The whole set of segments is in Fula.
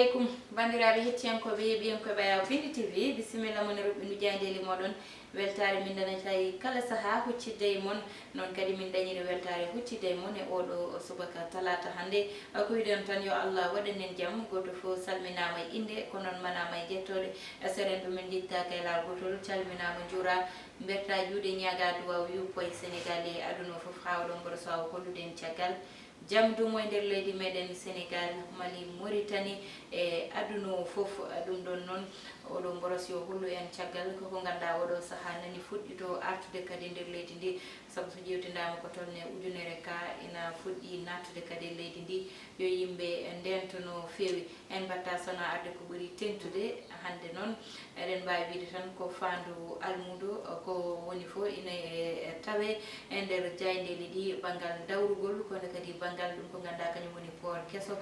alaikum bandiraɓe hettiyankoɓe ɓiyankoɓe Bindi TV bisimilla mon rewɓe no jandeli moɗon weltare min danatayi kala saaha huccidde e mon noon kadi min dañiri weltare huccidde e mon e oɗo subaka talata hande ko wiɗen tan yo Allah waɗanen jaam goto fo salminama e inde ko noon manama e jettode seren ɗumen jittaka e lawol gotol calminama juura berta juuɗe ñaga duwaw yuppo e Sénégal e aduna foof hawɗon goto sawo holluden caggal jam dumo e nder leydi meɗen Sénégal Mali Mauritanie e aduna foof ɗum ɗon noon oɗo boros yo hollu en caggal koko ganduɗa oɗo saaha nani fuɗɗi to artude kadi nder leydi ndi saabu so ƴewtidama ko toon e ujunere ka ina fuɗɗi nattude kadi e leydi ndi yo yimɓe ndento no fewi en batta sona arde ko ɓuuri tentude hande noon eɗen mbawi wiide tan ko fandu almudo ko woni fo ina tawe e nder jaydeli ɗi banggal dawrugol kono kadi banggal ɗum ko ganduɗa kañum woni port kesso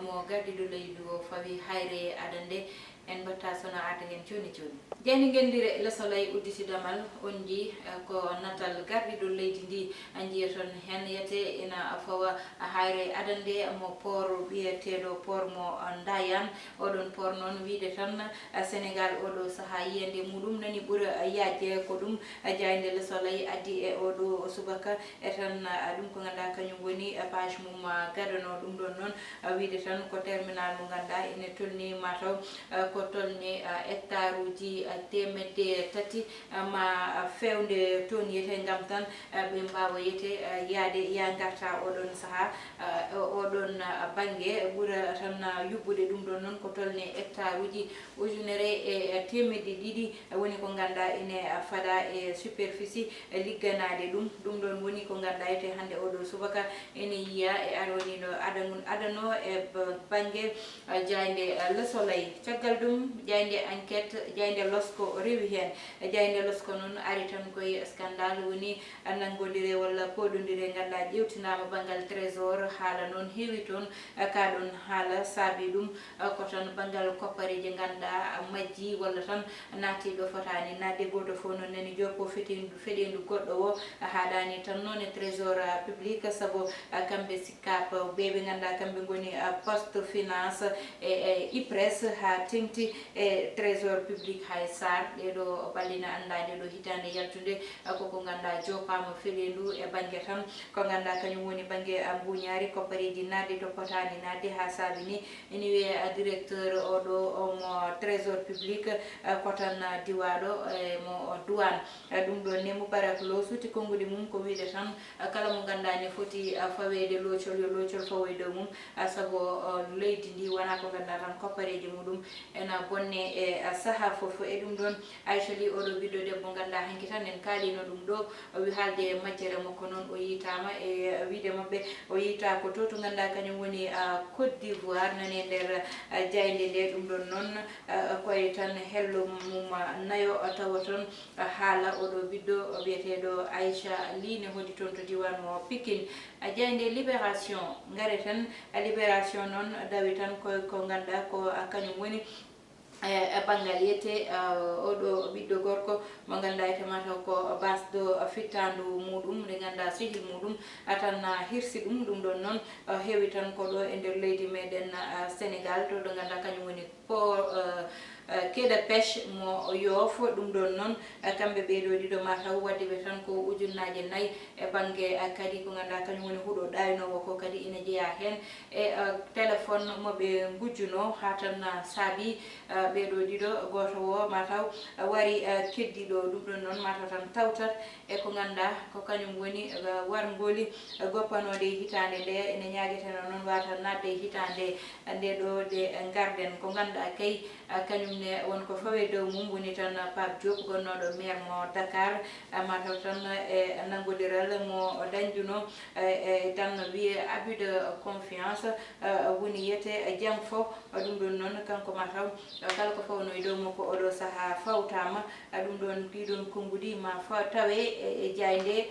mo gardiɗo leydi o fawi hayre adande en batta sona arde hen joni joni jeni gendire lesolay udditidamal on ji ko natal gardiɗo leydi ndi jiya toon hen yete ina fawa hayre adande mo port biyeteɗo port mo Ndayan oɗon port noon wiide tan Sénégal oɗo saaha yiyande muɗum nani ɓuura yajje ko ɗum jayde lesolay addi e oɗo subaka e tan ɗum ko ganduɗa kañum woni page mum gadano ɗum ɗon noon wiide tan ko terminal mo ganduɗa ene tolni mataw ko tolni hectare uji temedde tati ma fewde toon yete gam tan ɓe mbawa yete yaade ya garta oɗon saaha oɗon banggue ɓuura tan yubbude ɗum ɗon noon ko tolni hectare uji ujunere e temedde ɗiɗi woni ko ganduɗa ene fada e superficie ligganade ɗum ɗon woni ko ganduɗa yete hande oɗo subaka ene yiya e aroniɗo adano e banggue jayde lesolay caggal ɗum jayde enquête jayde losko rewi hen jayde losko noon ari tan koye scandale woni nangodire walla poɗodire ganduɗa ƴewtinama banggal trésor haala noon heewi toon kaɗon haala saabi ɗum ko tan banggal koppareje ganduɗa majji walla tan naati ɗo fotani nadde goto fo noon nani joppo feɗendu goɗɗo o haɗani tan noon e trésor public saabu kamɓe sikkap ɓeɓe ganduɗa kamɓe goni poste finance e IPRES ha tengti e trésor public hay sar ɗeɗo ballina anda ndeɗo hitande yaltude koko ganduɗa jopama feɗendu e banggue tan ko ganduɗa kañum woni banggue mbuñari koppareji nadde to potani nadde ha sabini ene wiye directeur oɗo mo trésor public ko tan diwaɗo e mo douane ɗum ɗon ne Moubarak Lo suti kongude mum ko wiide tan kala mo ganduɗa ne foti fawede locol yo locol fawoy dow mum saabu leydi ndi wona ko ganduɗa tan koppareji muɗum ena bonne e saaha foof e ɗum ɗon Aïchali oɗo ɓiɗɗo debbo ganduɗa hanki tan en kaalino ɗum ɗo wi haalde majjere makko noon o yitama e wiide mabɓe o yita ko to ganduɗa kañum woni Côte d'Ivoire nani nder jayde nde ɗum ɗon noon koye tan hello mum nayo tawa toon haala oɗo ɓiɗɗo biyeteɗo Aïcha Ly hodi toon to diwan mo Pikine jayde libération gaare tan libération noon dawi tan ko ganduɗa ko kañum woni e banggal yete oɗo ɓiɗɗo gorko mo ganduɗa yete mataw ko basɗo fittandu muɗum nde ganduɗa sehil muɗum tan hirsi ɗum ɗon noon heewi tan ko ɗo e nder leydi meɗen Sénégal to ɗo ganduɗa kañum woni port quai de pêche mo Yoff ɗum ɗon noon kamɓe ɓeɗo ɗiɗo mataw wadde ɓe tan ko ujunnaje 4 e banggue kadi ko ganduɗa kañum woni huuɗo ɗaynowo ko kadi ina jeeya hen e téléphone moɓe gujjuno ha tan saabi ɓeɗo ɗiɗo goto o mataw wari keddiɗo ɗum ɗon noon mataw tan tawtat e ko ganduɗa ko kañum woni wargoli goppanode hitande nde ene ñagueteno noon wata nadde hitande nde ɗo de garden ko ganduɗa kay kañum ne wonko fawe dow mum woni tan Pape Diop gonnoɗo maire mo Dakar mataw tan e nanggodiral mo dañjuno e tan wiye abus de confiance woni yete jam fo ɗum ɗon noon kanko mataw kala ko fawno e dow makko oɗo saaha fawtama ɗum ɗon ɗiɗon konngudi ma tawe e jayde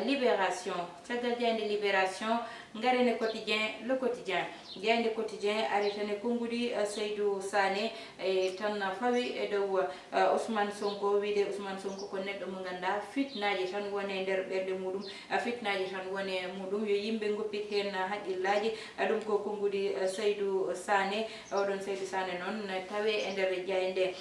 Libération caggal jayde Libération ngarene quotidien le quotidien jayde quotidien aritane kongudi Seydou Sané tan fawi e dow Ousmane Sonko wiide Ousmane Sonko ko neɗɗo mo ganda fitnaji tan wone nder ɓerde muɗum fitnaji tan wone muɗum yo yimɓe goppit hen haqqillaji ɗum ko kongudi Seydou Sané oɗon Seydou Sané noon tawe e nder jayde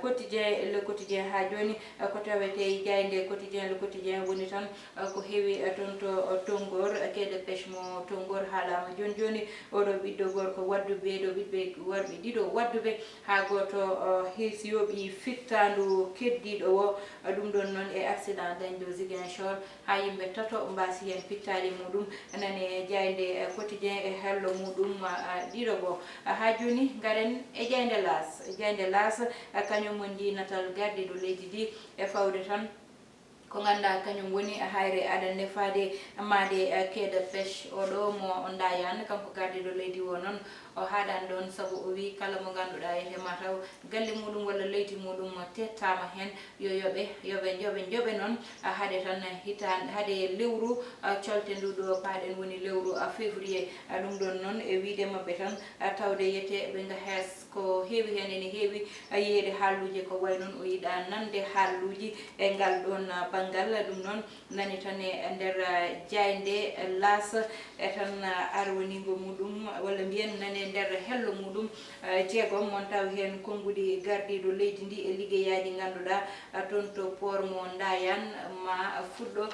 quotidien le quotidien ha joni ko tawete jayde quotidien le quotidien woni tan ko heewi toon to Tongor quai de pêche mo Tongor haalama joni joni oɗo ɓiɗɗo gorko wadduɓe ɗo ɓiɓɓe worɓe ɗiɗo wadduɓe ha goto heesiyoɓi fittandu keddiɗo o ɗum ɗon noon e accident dañdo Ziguinchor ha yimɓe tato mbasi hen fittali muɗum nane jayde quotidien e hello muɗum ɗiɗo go ha joni garen e jayde las kañum woni natal gardiɗo leydi ndi e fawde tan ko ganda kañum woni hayre aɗa nefade made quai de pêche oɗo mo Ndayane kanko gardiɗo leydi o noon o haɗani ɗon saabu o wi kala mo ganduɗa yete mataw galle muɗum walla leydi muɗum tettama hen yo yoɓe noon haade tan hitande haade lewru colte nduɗo paaɗen woni lewru février ɗum ɗon noon e wiide mabɓe tan tawde yete ɓe hes ko heewi hen ene heewi yeeyde haalluji ko way noon o yiɗa nande haalluji e ngal ɗon banggal ɗum noon nani tan e nder jayde las e tan arwanigo muɗum walla mbiyen nani nder hello muɗum jeegom mon taw hen konngudi gardiɗo leydi ndi e liggeyaji ganduɗa toon to port mo Ndayane ma fuɗɗo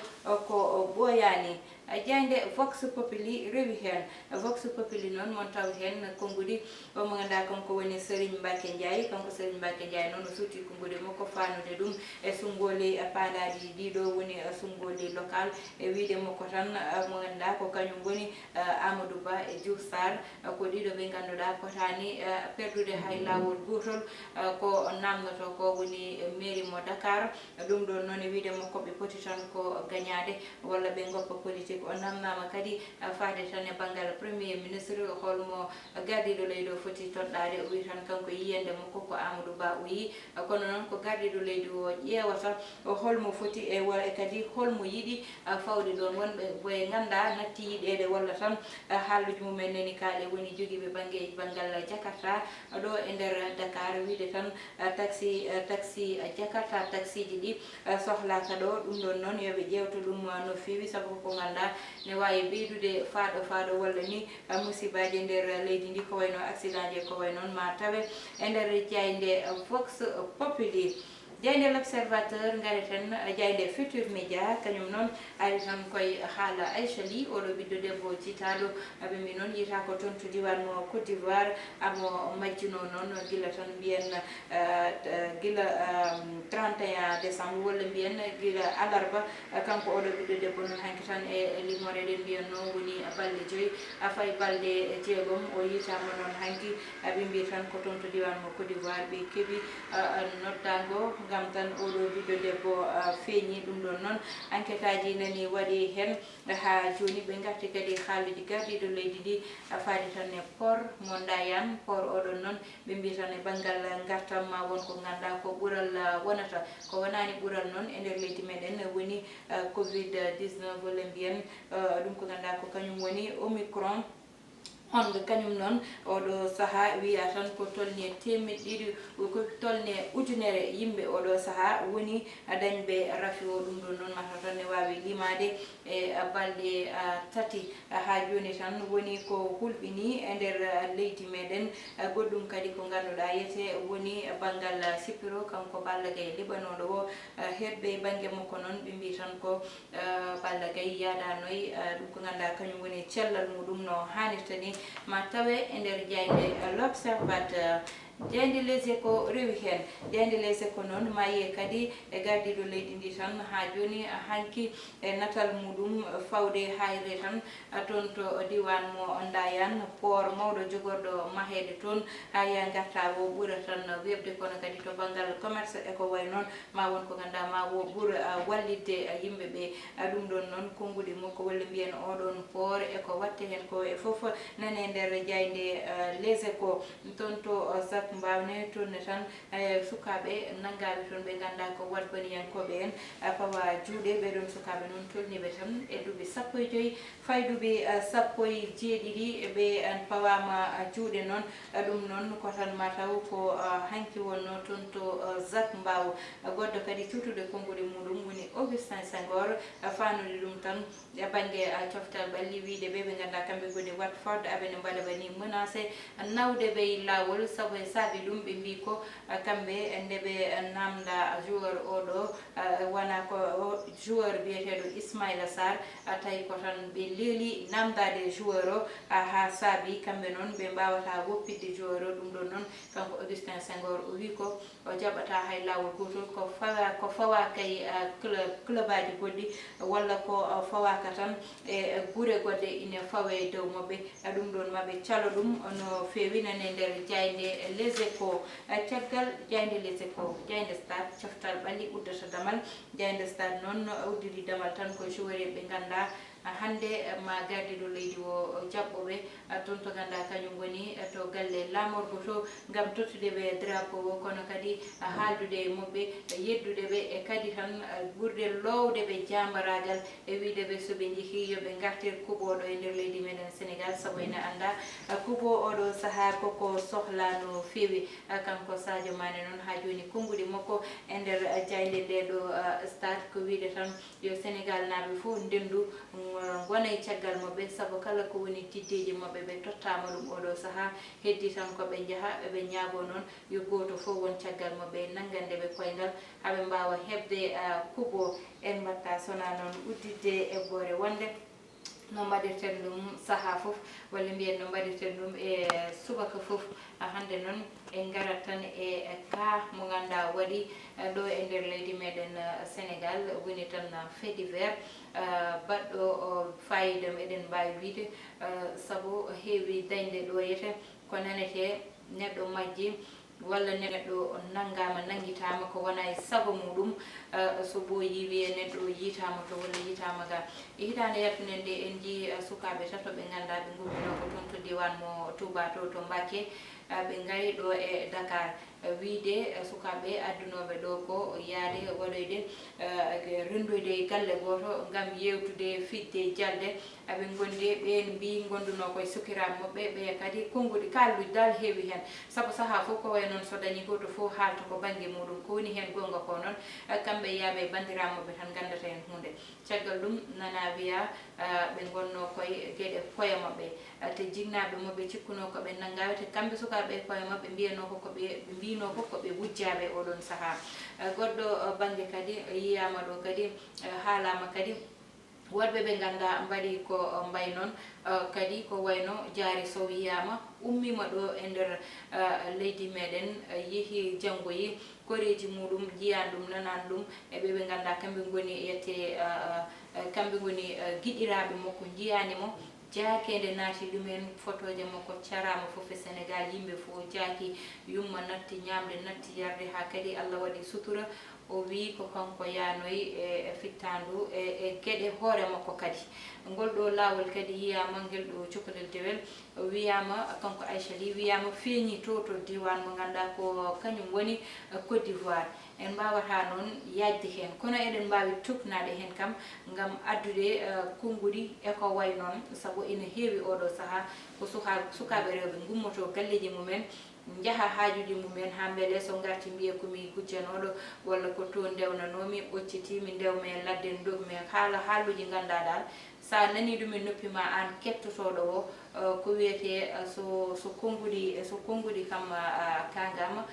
ko ɓooyani jayde Vox Populi rewi hen Vox Populi noon mon taw hen konngudi omo ganduɗa kanko woni Serigne Mbacké Ndiaye kanko Serigne Mbacké Ndiaye noon o suuti konngudi makko fanude ɗum e sungoli paɗaji ɗiɗo woni sungoli local e wiide makko tan mo ganduɗa ko kañum woni Amadou Ba e Diouf Sarr ko ɗiɗo ɓe ganduɗa potani perdude hay lawol gotol ko namdoto ko woni mairie mo Dakar ɗum ɗon noon e wiide makko ɓe poti tan ko gagnade walla ɓe goppa politique o namnama kadi faade tan e banggal premier ministre holmo gardiɗo leydi o foti toɗɗade o wi tan kanko yiyande makko ko Amadou Ba o yi kono noon ko gardiɗo leydi o ƴeewata holmo foti e kadi holmo yiɗi fawde ɗon wonɓe boye ganda natti yiɗede walla tan haalluji mumen nani kaale woni joguiɓe banggal Jakarta ɗo e nder Dakar wiide tan taxi Jakarta taxi ji ɗi sohlaka ɗo ɗum ɗon noon yoɓe ƴewta ɗum no fewi saabu ko ganda ne wawi ɓeydude faaɗo walla ni musibaji nder leydi ndi ko wayno accident je ko way noon ma tawe e nder jayde Vox Populi jayde L'Observateur gareten jayde Futur Média kañum noon ari tan koye haala Aïcha Ly oɗo ɓiɗɗo debbo jitaɗo aɓe mbi noon yita ko toon to diwan mo Côte d'Ivoire amo majjino noon gila tan mbiyen gila 31 décembre walla mbiyen gila alarba kanko oɗo ɓiɗɗo debbo noon hanki tan e limore ɗen mbiyen noon woni balɗe 5 fayi balɗe 6 o yitama noon hanki aɓe mbi tan ko toon to diwan mo Côte d'Ivoire ɓe keeɓi noddago gam tan oɗo ɓiɗɗo debbo feeñi ɗum ɗon noon enquête aji nani waɗi hen ha joni ɓe garti kadi haaluji gardiɗo leydi ndi faadi tan e port mo Ndayane port oɗon noon ɓe mbi tan e banggal gartam ma wonko ganda ko ɓuural wonata ko wonani ɓuural noon e nder leydi meɗen woni Covid 19 walla mbiyen ɗum ko ganda ko kañum woni Omicron honde kañum noon oɗo saaha wiya tan ko tolni temedde ɗiɗi ko tolni ujunere yimɓe oɗo saaha woni dañɓe rafi o ɗum ɗon noon mata tan ne wawi limade e balɗe tati ha joni tan woni ko hulɓini e nder leydi meɗen goɗɗum kadi ko ganduɗa yete woni banggal sippiro kanko Balla Gaye libanoɗo o heɓɓe banggue makko noon ɓe mbi tan ko Balla Gaye yaɗanoy ɗum ko ganduɗa kañum woni cellal muɗum no hannirta ni ma tawe e nder jayde L'Observateur jayde Les Échos rewi hen jayde Les Échos noon ma yiye kadi e gardiɗo leydi ndi tan ha joni hanki e natal muɗum fawde hayre tan toon to diwan mo Ndayane port mawɗo jogorɗo mahede toon ha ya garta o ɓuura tan webde kono kadi to banggal commerce e ko way noon ma won ko ganda ma wo ɓuura wallidde yimɓeɓe ɗum ɗon noon konngudi makko walla mbiyen oɗon port e ko watte hen ko e foof nane nder jayde Les Échos toon to zak mbawne tourne tan sukaɓe nangaɓe toon ɓe ganda ko wadbaniyankoɓe en pawa juuɗe ɓeɗon sukaɓe noon tolniɓe tan e duuɓi 15 fayduɓe 17 ɓe pawama juuɗe noon ɗum noon ko tan mataw ko hanki wonno toon to zak mbaw goɗɗo kadi tutude konngudi muɗum woni Augustin Senghor fanude ɗum tan e banggue coftal ɓalli wiide ɓe ganda kamɓe goni Watford aɓene mbaɗa bani menacé nawde ɓe lawol saabu e saabi ɗum ɓe mbi ko kamɓe ndeɓe namda joueur oɗo wona ko joueur biyeteɗo Ismaïla Sarr tawi ko tan ɓe leeli namdade joueur o ha saabi kamɓe noon ɓe mbawata woppidde joueur o ɗum ɗon noon kanko Augustin Senghor o wi ko o jaɓata hay lawol gotol ko fawa kay club aji goɗɗi walla ko fawaka tan e guure goɗɗe ina fawe dow mabɓe ɗum ɗon maɓe calo ɗum no fewi nane nder jayde Les Échos caggal jayde Les Échos jayde stade coftal ɓalli uddata damal jayde stade noon uddiri damal tan ko joueur ɓe ganda hande ma gardiɗo leydi o jaɓɓoɓe toon to ganda kañum woni to galle lamorgo to gam tottude ɓe drapeau o kono kadi haaldude e mabɓe yeddude ɓe e kadi tan ɓurde lowde ɓe jambaragal e wiide ɓe soɓe jeehi yoɓe gartir kuɓoɗo e nder leydi meɗen Sénégal saabu ene anda kuɓo oɗo saaha koko sohla no fewi kanko Sadio Mané noon ha joni konngudi makko e nder jayde ndeɗo stade ko wiide tan yo Sénégal naaɓe fof ndendu gona e caggal mabɓe saabu kala ko woni jiddeji mabɓe ɓe tottama ɗum oɗo saaha heddi tan koɓe jaaha ɓe ñaago noon yo goto fof won caggal mabɓe nangande ɓe koyngal haɓe mbawa hebde kuɓo en mbatta sona noon uddidde eɓɓore wonde no mbaɗirten ɗum saaha fof walla mbiyen no mbaɗirten ɗum e subaka fof hande noon en garat tan e ka mo ganda waɗi ɗo e nder leydi meɗen Sénégal woni tan fait divers baɗɗo fayida meɗen mbawi wiide saabu heewi dañde ɗo yete ko nanete neɗɗo majji walla neɗɗo nangama nanguitama ko wona e saago muɗum so ɓooyi wiye neɗɗo yitama to walla yitama ga hitande yaltunen nde en jii sukaɓe tato ɓe ganda ɓe gummino ko toon to diwan mo Touba to Mbacké ɓe gari ɗo e Dakar wiide sukaɓe addunoɓe ɗo ko yaade waɗoyde rendoyde galle goto gam yewtude fidde jalde aɓe gondi ɓen mbi gonduno koye sukiraɓe mabɓe ɓe kadi konngudi kalluji dal heewi hen saabu saaha fof ko way noon so dañi goto fof haalta ko banggue muɗum ko woni hen gonga ko noon kamɓe yaaɓe bandiraɓe mabɓe tan gandata hen hunde caggal ɗum nana wiya ɓe gonno koye gueɗe koye mabɓe te jinnaɓe mabɓe cikkuno koɓe nanggaɓe te kamɓe sukaɓe koye mabɓe mbiyano ko koɓe mbino fof koɓe wujjaɓe oɗon saaha goɗɗo banggue kadi yiyama ɗo kadi haalama kadi woɗɓe ɓe ganda mbaɗi ko mbay noon kadi ko wayno Diary Sow yiyama ummima ɗo e nder leydi meɗen yeehi janggoyi koreji muɗum jiyan ɗum nanan ɗum e ɓe ganda kamɓe goni yette kamɓe goni guiɗiraɓe makko jiyanimo jaakede naati ɗumen photoje makko carama fof e Sénégal yimɓe fof jaaki yumma natti ñamde natti yarde ha kadi Allah waɗi sutura o wi ko kanko yanoyi e fittandu e gueɗe hoore makko kadi ngol ɗo lawol kadi yiyama ngel ɗo cukalel dewel wiyama kanko Aïcha Ly wiyama feeñi to diwan mo ganda ko kañum woni Côte d'Ivoire en mbawata noon yajde hen kono eɗen mbawi tupnade hen kam gam addude konngudi eko way noon saabu ina heewi oɗo saaha ko sukaɓe rewɓe gummoto galleji mumen jaaha haajuji mumen ha beele so garti mbiye komi gujjanoɗo walla ko to ndewnanomi ɓoccitimi ndewmi ladde dogmi haala haaluji ganda dal sa nani ɗum e noppi ma an kettotoɗo o ko wiyete so konngudi kam kagama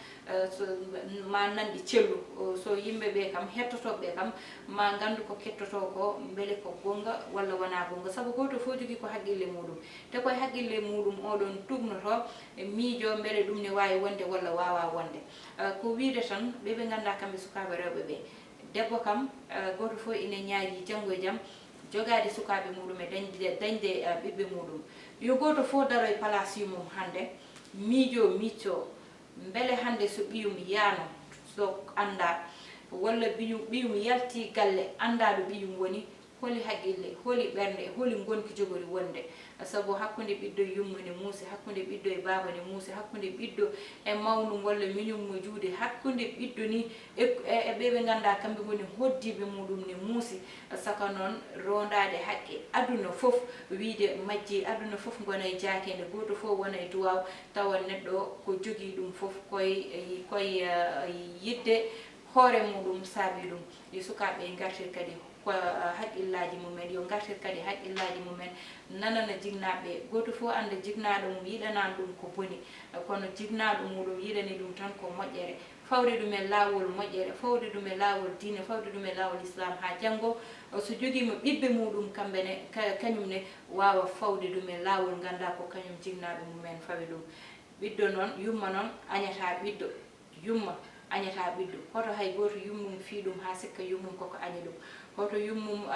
ma nanɗi cellu so yimɓeɓe kam hettotoɓe kam ma gandu ko kettoto ko beele ko gonga walla wona gonga saabu goto fof jogui ko haqqille muɗum te koye haqqille muɗum oɗon tugnoto miijo beele ɗum ne wawi wonde walla wawa wonde ko wiide tan ɓeɓe ganda kamɓe sukaɓe rewɓe ɓe debbo kam goto fof ina ñaagui janggo e jaam jogade sukaɓe muɗum e dañde ɓiɓɓe muɗum yo goto fof daro e place yumum hande miijo micco beele hande so ɓiyum yaano so anda walla ɓiyum yalti galle anda ɗo ɓiyum woni holi haqqille holi ɓernde holi gonki jogori wonde sabu hakkunde ɓiɗɗo yumma ne muusi hakkunde ɓiɗɗo e baaba ne muusi hakkunde ɓiɗɗo e mawnum walla minum mo juude hakkunde ɓiɗɗo ni e ɓeɓe ganduɗa kamɓe goni hoddiɓe muɗum ne muusi saka noon rondade haqqe aduna foof wiide majji aduna foof gona e jaakede goto fof wona e duwaw tawa neɗɗo ko jogui ɗum foof koye yidde hoore muɗum saabi ɗum yo sukaɓe gartir kadi ko haqqillaji mumen yo gartir kadi haqqillaji mumen nanana jignaɓe goto fof anda jignaɗo mum yiɗanani ɗum ko boni kono jignaɗo muɗum yiɗani ɗum tan ko moƴƴere fawde ɗum e lawol moƴƴere fawde ɗum e lawol diine fawde ɗum e lawol islam ha janggo so joguima ɓiɓɓe muɗum kamɓene kañum ne wawa fawde ɗum e lawol ganda ko kañum jignaɓe mumen fawi ɗum ɓiɗɗo noon yumma noon añata ɓiɗɗo yumma añata ɓiɗɗo hoto hay goto yummum fiiɗum ha sikka yummum koko añi ɗum hoto yummum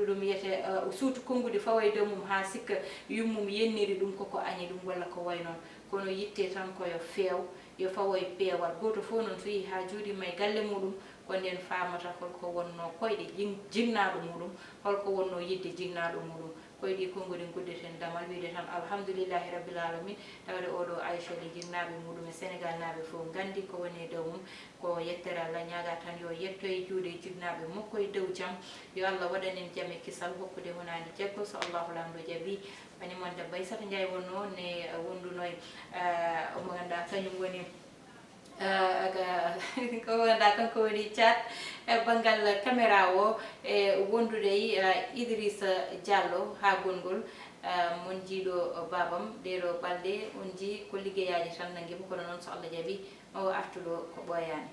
ɗum wiyete suutu konngude fawoyde mum ha sikka yummum yenniri ɗum koko añi ɗum walla ko way noon kono yitte tan koyo feew yo fawoye peewal goto fof noon so yeehi ha jooɗima e galle muɗum ko nden famata holko wonno koyɗe jignaɗo muɗum holko wonno yidde jignaɗo muɗum koyɗi konngudi guddeten damal wiide tan alhamdoulillahi rabbil alamin tawde oɗo Aisha li jignaɓe muɗum e Sénégal naɓe fof gandi ko woni e dow mum ko yettere Allah ñaga tan yo yetto e juuɗe jignaɓe makko e dow jaam yo Allah waɗanen jaam e kisal hokkude hunande jaggo so Allahu lamɗo jaaɓi bani moon debbo Aissata Ndiaye wonno ne wonduno e omo ganduɗa kañum woni ko wonda kanko woni Thiat e banggal caméra o e wondude Idrissa Diallo ha gongol mon jiiɗo babam ɗeɗo ɓalɗe on jii ko liggeyaji tan nanguima kono noon so Allah jaaɓi o artuɗo ko ɓoyani